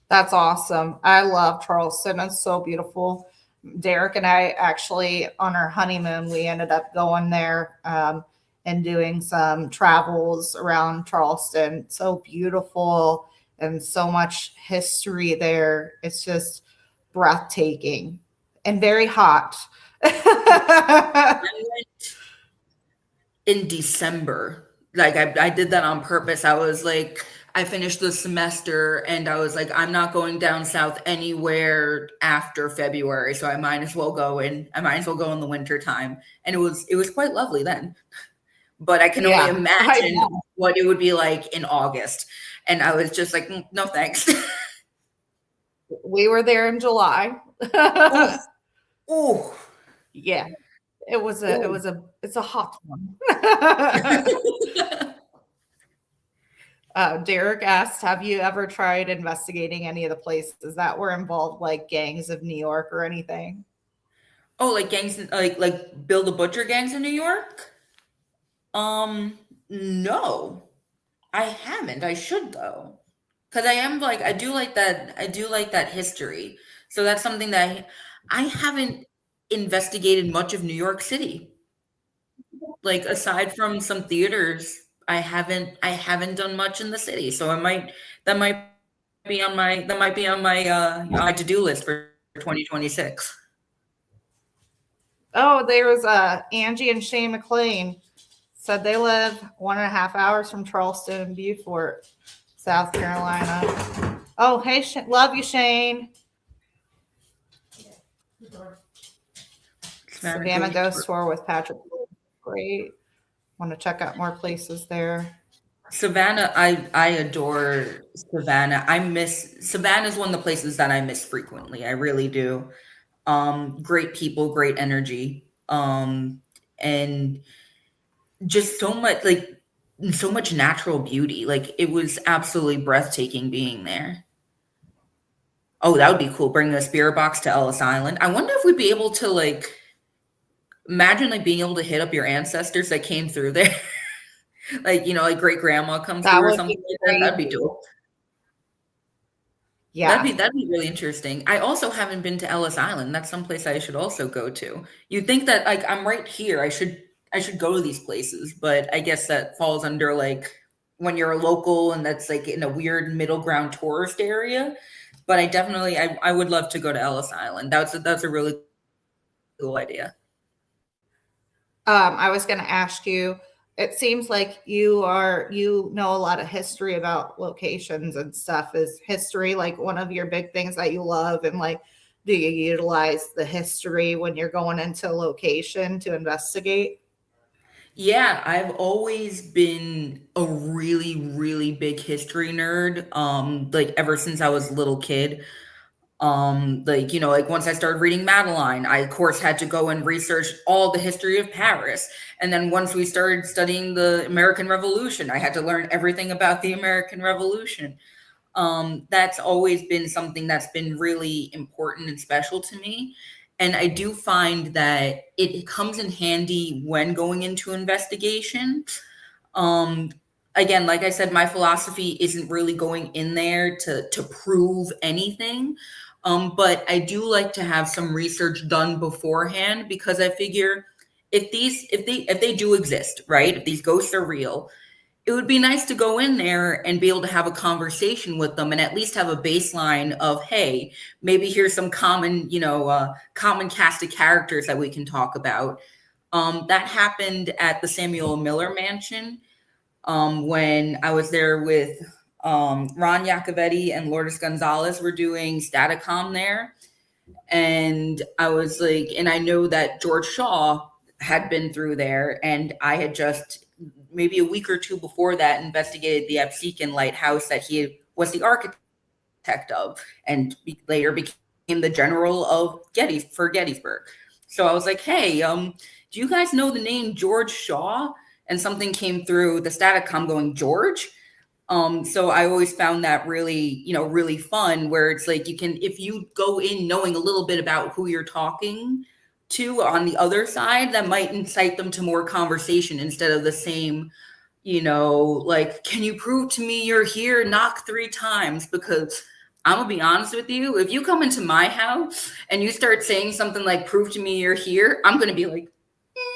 That's awesome. I love Charleston. It's so beautiful. Derek and I actually, on our honeymoon, we ended up going there and doing some travels around Charleston. So beautiful and so much history there. It's just breathtaking and very hot. I went in December. Like I did that on purpose. I was like, I finished the semester and I was like, I'm not going down south anywhere after February. So I might as well go in the winter time. And it was quite lovely then. But I can only Yeah, imagine what it would be like in August. And I was just like, no thanks. we were there in July. Oh. Yeah. It's a hot one. Derek asked, have you ever tried investigating any of the places that were involved, like gangs of New York or anything? Oh, like gangs, like Bill the Butcher gangs in New York? No, I haven't. I should though, because I do like that history. So that's something that I haven't investigated much of New York City. Like aside from some theaters, I haven't done much in the city. So that might be on my to-do list for 2026. Oh, there was Angie and Shane McLean said they live 1.5 hours from Charleston and Beaufort, South Carolina. Oh, hey, love you, Shane. Savannah Ghost Tour with Patrick. Great. Want to check out more places there. Savannah, I adore Savannah. Savannah is one of the places that I miss frequently. I really do. Great people, great energy. And just so much natural beauty. Like it was absolutely breathtaking being there. Oh, that would be cool. Bringing a spirit box to Ellis Island. I wonder if we'd be able to imagine being able to hit up your ancestors that came through there. Like great grandma comes through or something like that. That'd be dope. Yeah. That'd be really interesting. I also haven't been to Ellis Island. That's someplace I should also go to. You'd think that I'm right here. I should go to these places, but I guess that falls under when you're a local and that's in a weird middle ground tourist area. But I would love to go to Ellis Island. That's a really cool idea. I was going to ask you, it seems like you know a lot of history about locations and stuff. Is history one of your big things that you love? And do you utilize the history when you're going into a location to investigate? Yeah, I've always been a really, really big history nerd. Ever since I was a little kid. Once I started reading Madeline, I of course had to go and research all the history of Paris. And then once we started studying the American Revolution, I had to learn everything about the American Revolution. That's always been something that's been really important and special to me. And I do find that it comes in handy when going into investigation. Again, like I said, my philosophy isn't really going in there to prove anything. But I do like to have some research done beforehand because I figure if they do exist, right? If these ghosts are real, it would be nice to go in there and be able to have a conversation with them and at least have a baseline of, hey, maybe here's some common cast of characters that we can talk about. That happened at the Samuel Miller Mansion when I was there with Ron Iacovetti and Lourdes Gonzalez were doing Staticom there. And I was and I know that George Shaw had been through there, and I had just maybe a week or two before that investigated the Absecon lighthouse that he was the architect of, and later became the general of Gettysburg. So I was like, hey, do you guys know the name George Shaw? And something came through the Staticom going, George? So I always found that really, really fun, where it's you can, if you go in knowing a little bit about who you're talking to on the other side, that might incite them to more conversation instead of the same, can you prove to me you're here? Knock 3 times. Because I'm gonna be honest with you, if you come into my house and you start saying something like, prove to me you're here, I'm gonna be like,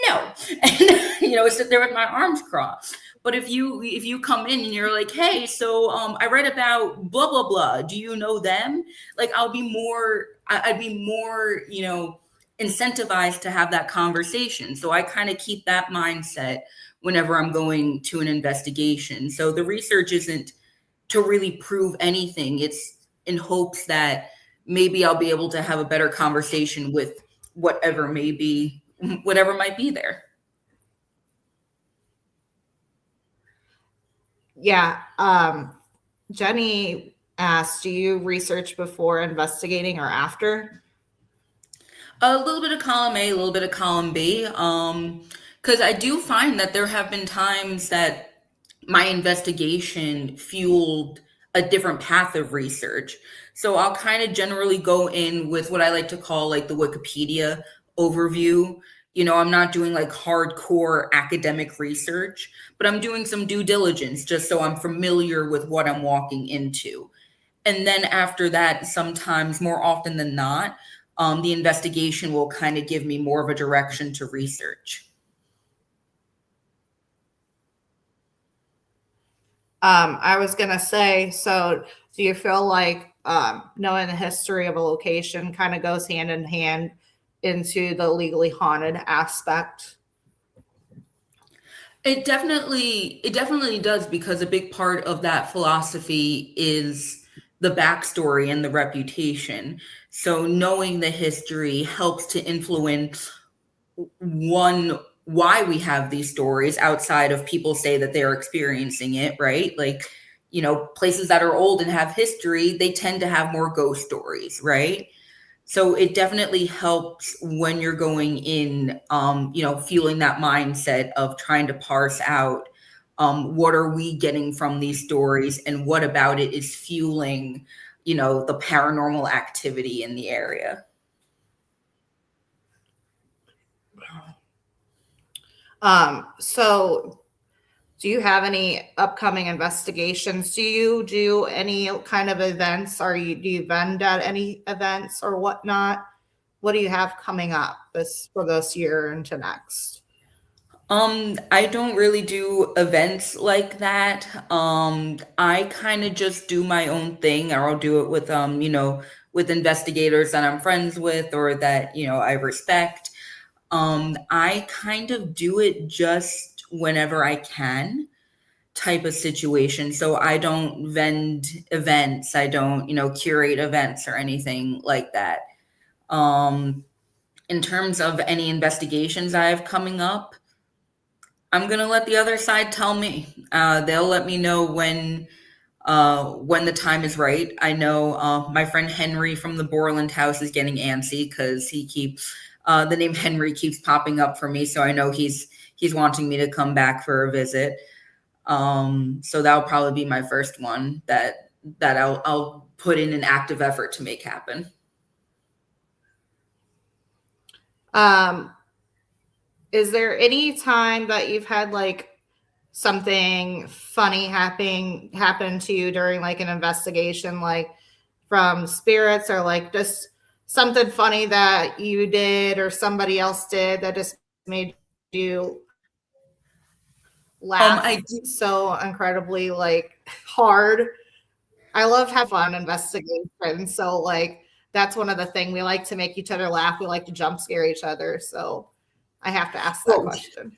no, and sit there with my arms crossed. But if you come in and you're like, hey, so I read about blah blah blah, do you know them? I'd be more incentivized to have that conversation. So I kind of keep that mindset whenever I'm going to an investigation. So the research isn't to really prove anything. It's in hopes that maybe I'll be able to have a better conversation with whatever might be there. Yeah. Jenny asked, do you research before investigating or after? A little bit of column A, a little bit of column B. Because I do find that there have been times that my investigation fueled a different path of research. So I'll kind of generally go in with what I like to call like the Wikipedia overview. You know, I'm not doing like hardcore academic research, but I'm doing some due diligence just so I'm familiar with what I'm walking into. And then after that, sometimes more often than not, the investigation will kind of give me more of a direction to research. I was going to say, so do you feel like knowing the history of a location kind of goes hand in hand into the legally haunted aspect? It definitely does, because a big part of that philosophy is the backstory and the reputation. So knowing the history helps to influence why we have these stories outside of people say that they're experiencing it, right? Like, you know, places that are old and have history, they tend to have more ghost stories, right? So it definitely helps when you're going in, fueling that mindset of trying to parse out what are we getting from these stories and what about it is fueling, the paranormal activity in the area. So do you have any upcoming investigations? Do you do any kind of events? Do you vend at any events or whatnot? What do you have coming up for this year into next? I don't really do events like that. I kind of just do my own thing, or I'll do it with, with investigators that I'm friends with or that, I respect. I kind of do it just whenever I can type of situation. So I don't vend events. I don't, curate events or anything like that. In terms of any investigations I have coming up, I'm going to let the other side tell me. They'll let me know when the time is right. I know my friend Henry from the Borland House is getting antsy because he keeps the name Henry keeps popping up for me. So I know he's wanting me to come back for a visit. So that'll probably be my first one that I'll put in an active effort to make happen. Is there any time that you've had like something funny happen to you during like an investigation, like from spirits, or like just something funny that you did or somebody else did that just made you laugh so incredibly like hard? I love having fun investigating. So like that's one of the things we like, to make each other laugh. We like to jump scare each other. So I have to ask that question.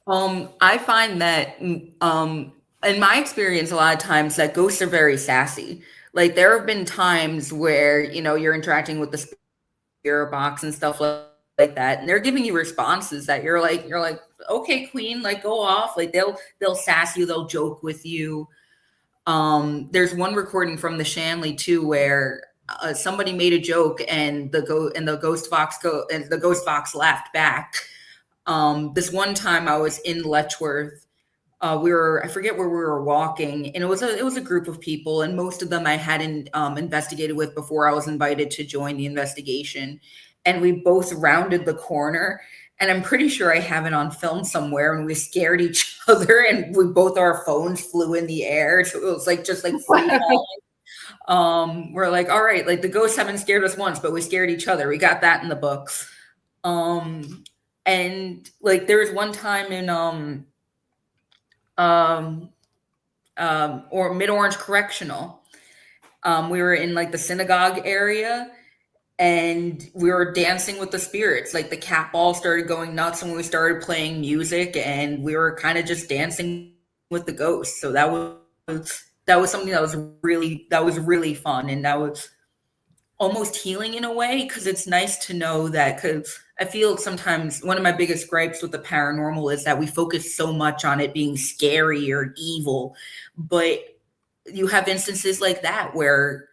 I find that in my experience, a lot of times that ghosts are very sassy. Like there have been times where, you're interacting with the spirit box and stuff like that, and they're giving you responses that you're like, okay, queen, like go off. Like they'll sass you, they'll joke with you. There's one recording from the Shanley too, where somebody made a joke and the ghost fox laughed back. This one time I was in Letchworth. I forget where we were walking, and it was a group of people, and most of them I hadn't investigated with before I was invited to join the investigation. And we both rounded the corner, and I'm pretty sure I have it on film somewhere, and we scared each other, and our phones flew in the air. So it was like just like free falling. We're like, all right, like the ghosts haven't scared us once, but we scared each other. We got that in the books. And like there was one time in or Mid-Orange Correctional. We were in like the synagogue area, and we were dancing with the spirits. Like the cat ball started going nuts when we started playing music, and we were kind of just dancing with the ghosts. So that was something that was really fun, and that was almost healing in a way, because it's nice to know that, because I feel sometimes one of my biggest gripes with the paranormal is that we focus so much on it being scary or evil, but you have instances like that where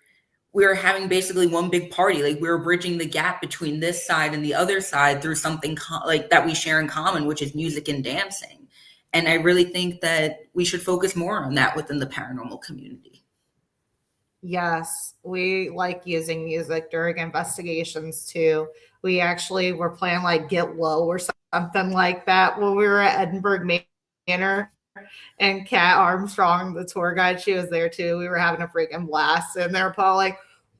we're having basically one big party. Like we're bridging the gap between this side and the other side through something like that we share in common, which is music and dancing. And I really think that we should focus more on that within the paranormal community. Yes, we like using music during investigations too. We actually were playing like Get Low or something like that when we were at Edinburgh Manor. And Kat Armstrong, the tour guide, she was there too. We were having a freaking blast, and they're probably like,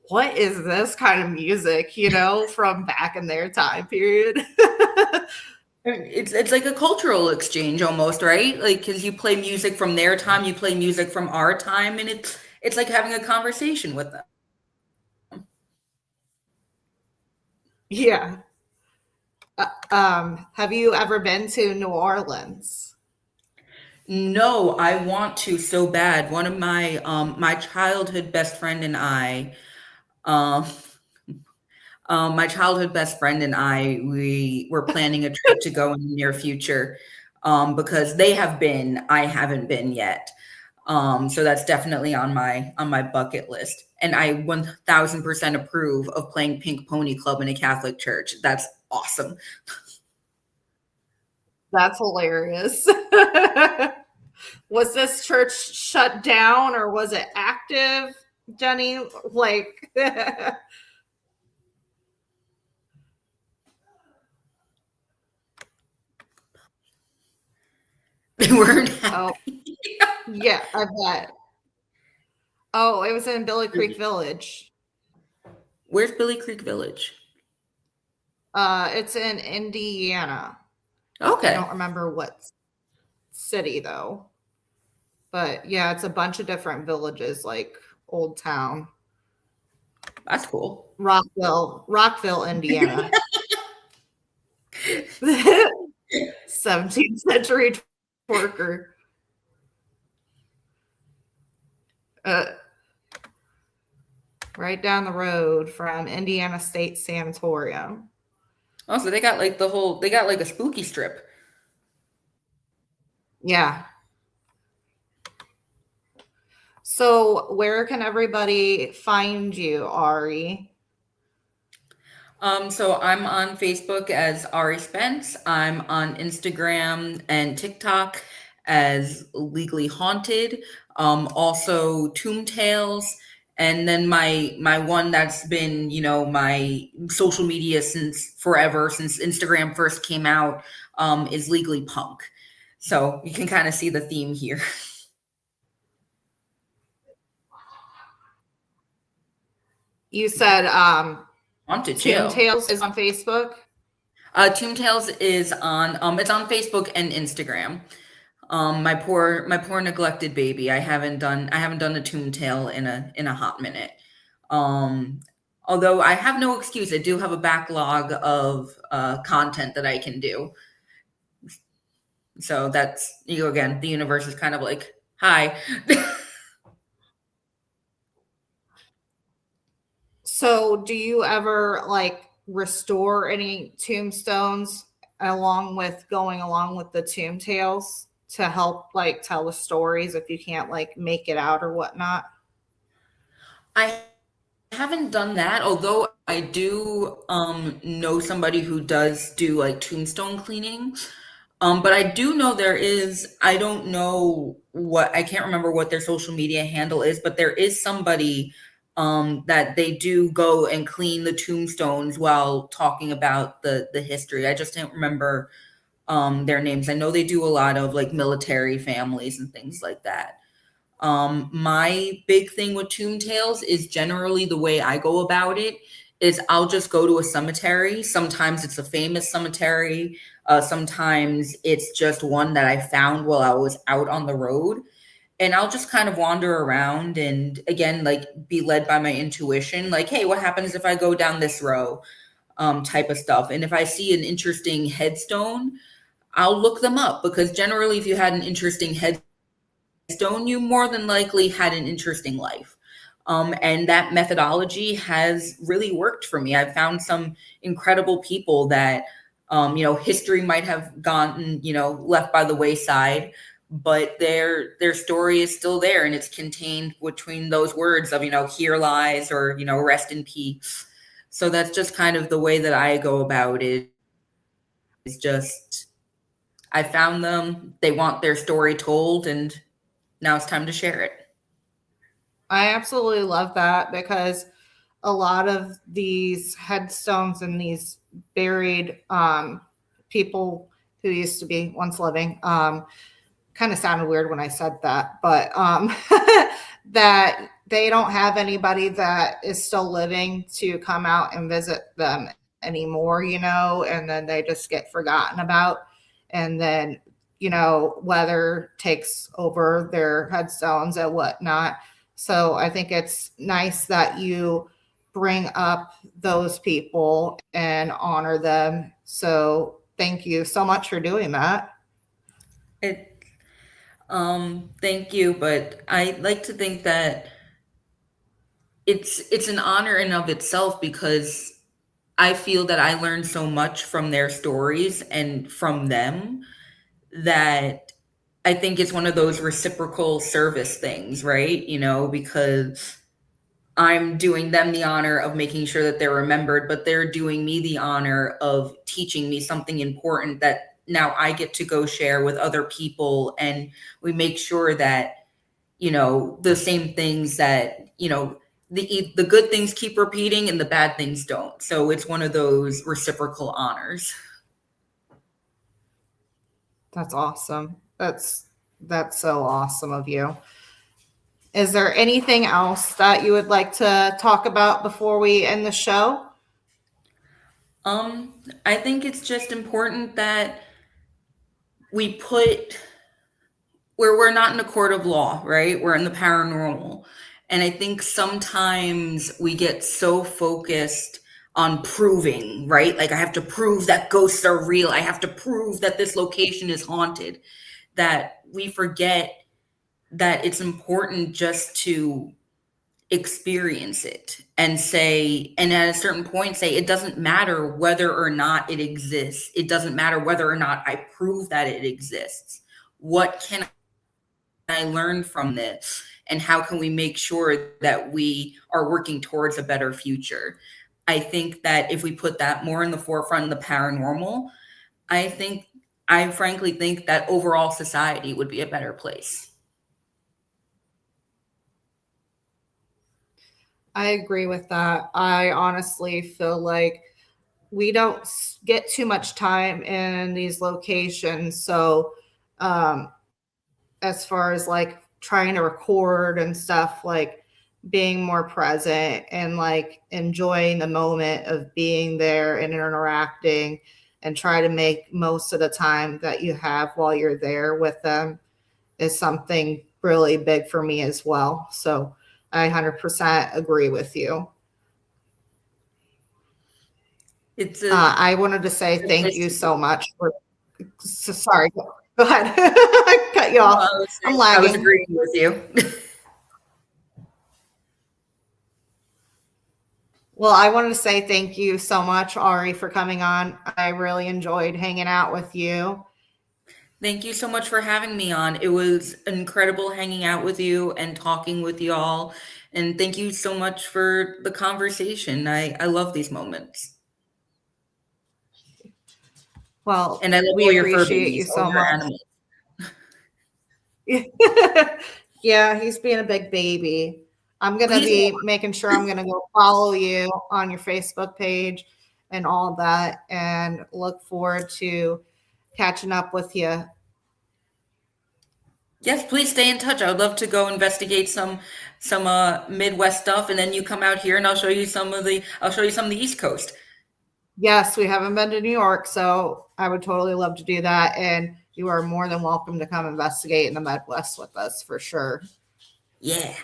what is this kind of music, you know, from back in their time period? It's like a cultural exchange almost, right? Like, because you play music from their time, you play music from our time, and it's like having a conversation with them. Yeah. Have you ever been to New Orleans? No, I want to so bad. One of my my childhood best friend and I, we were planning a trip to go in the near future, because they have been, I haven't been yet. So that's definitely on my bucket list. And I 1000% approve of playing Pink Pony Club in a Catholic church. That's awesome. That's hilarious. Was this church shut down or was it active, Jenny? Like, They weren't oh, yeah, I bet. Oh, it was in Billy Creek Village. Where's Billy Creek Village? It's in Indiana. Okay. I don't remember what city though. But yeah, it's a bunch of different villages, like Old Town. That's cool. Rockville, Indiana. 17th century twerker. Right down the road from Indiana State Sanatorium. Oh, so they got like a spooky strip. Yeah. So where can everybody find you, Ari? So I'm on Facebook as Ari Spence. I'm on Instagram and TikTok as Legally Haunted. Also Tomb Tales. And then my one that's been, my social media since forever, since Instagram first came out, is Legally Punk. So you can kind of see the theme here. You said Haunted Tomb Tales is on Facebook? Tomb Tales is on it's on Facebook and Instagram. My poor neglected baby. I haven't done a Tomb Tale in a hot minute. Although I have no excuse. I do have a backlog of content that I can do. So that's, again, the universe is kind of like, hi. So do you ever like restore any tombstones going along with the Tomb Tales to help like tell the stories if you can't like make it out or whatnot? I haven't done that, although I do know somebody who does do like tombstone cleaning. But I do know I don't know I can't remember what their social media handle is, but there is somebody that they do go and clean the tombstones while talking about the history. I just don't remember their names. I know they do a lot of like military families and things like that. My big thing with Tomb Tales is generally the way I go about it is I'll just go to a cemetery. Sometimes it's a famous cemetery. Sometimes it's just one that I found while I was out on the road. and I'll just kind of wander around and again, like be led by my intuition. Like, hey, what happens if I go down this row? Type of stuff. And if I see an interesting headstone, I'll look them up, because generally if you had an interesting headstone, you more than likely had an interesting life. And that methodology has really worked for me. I've found some incredible people that, history might have gotten, left by the wayside, but their story is still there, and it's contained between those words of, here lies, or, rest in peace. So that's just kind of the way that I go about it. It's just, I found them, they want their story told, and now it's time to share it. I absolutely love that, because a lot of these headstones and these buried people who used to be once living, kind of sounded weird when I said that, but that they don't have anybody that is still living to come out and visit them anymore, and then they just get forgotten about. And then, weather takes over their headstones and whatnot. So I think it's nice that you bring up those people and honor them. So thank you so much for doing that. Thank you, but I like to think that it's an honor in of itself, because I feel that I learned so much from their stories and from them, that I think it's one of those reciprocal service things, right? Because I'm doing them the honor of making sure that they're remembered, but they're doing me the honor of teaching me something important that now I get to go share with other people. And we make sure that, the same things that, the good things keep repeating and the bad things don't. So it's one of those reciprocal honors. That's awesome. That's so awesome of you. Is there anything else that you would like to talk about before we end the show? I think it's just important that we're not in a court of law, right? We're in the paranormal. And I think sometimes we get so focused on proving, right? Like, I have to prove that ghosts are real. I have to prove that this location is haunted, that we forget that it's important just to experience it and say, and at a certain point say, it doesn't matter whether or not it exists. It doesn't matter whether or not I prove that it exists. What can I learn from this? And how can we make sure that we are working towards a better future? I think that if we put that more in the forefront of the paranormal, I frankly think that overall society would be a better place. I agree with that. I honestly feel like we don't get too much time in these locations. So as far as like trying to record and stuff, like being more present and like enjoying the moment of being there and interacting, and try to make most of the time that you have while you're there with them is something really big for me as well. So I 100% agree with you. I wanted to say thank you so much for. Sorry, go ahead. I cut you off. I'm lagging. I was agreeing with you. Well, I wanted to say thank you so much, Ari, for coming on. I really enjoyed hanging out with you. Thank you so much for having me on. It was incredible hanging out with you and talking with y'all. And thank you so much for the conversation. I love these moments. Well, and I love we all your appreciate fur you babies, so all your much. animals. Yeah, he's being a big baby. I'm going to be making sure I'm going to go follow you on your Facebook page and all of that, and look forward to catching up with you. Yes, please stay in touch. I would love to go investigate some Midwest stuff, and then you come out here and I'll show you some of the East Coast. Yes, we haven't been to New York, so I would totally love to do that. And you are more than welcome to come investigate in the Midwest with us for sure. Yeah.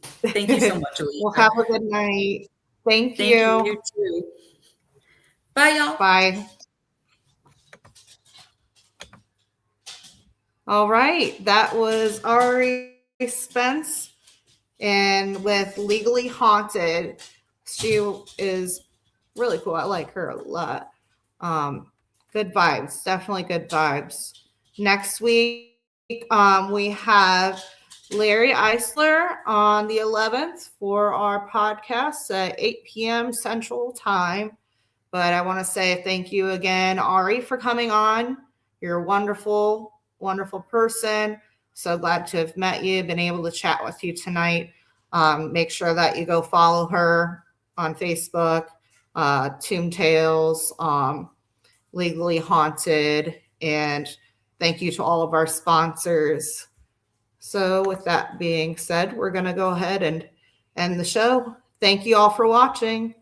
Thank you so much, Well, Alicia. have a good night. Thank Thank you. you too. Bye, y'all. Bye. All right. That was Ari Spence and with Legally Haunted. She is really cool. I like her a lot. Good vibes. Definitely good vibes. Next week, we have Larry Eisler on the 11th for our podcast at 8 p.m. Central Time. But I want to say thank you again, Ari, for coming on. You're a wonderful, wonderful person. So glad to have met you, been able to chat with you tonight. Make sure that you go follow her on Facebook, Tomb Tales, Legally Haunted, and thank you to all of our sponsors. So with that being said, we're going to go ahead and end the show. Thank you all for watching.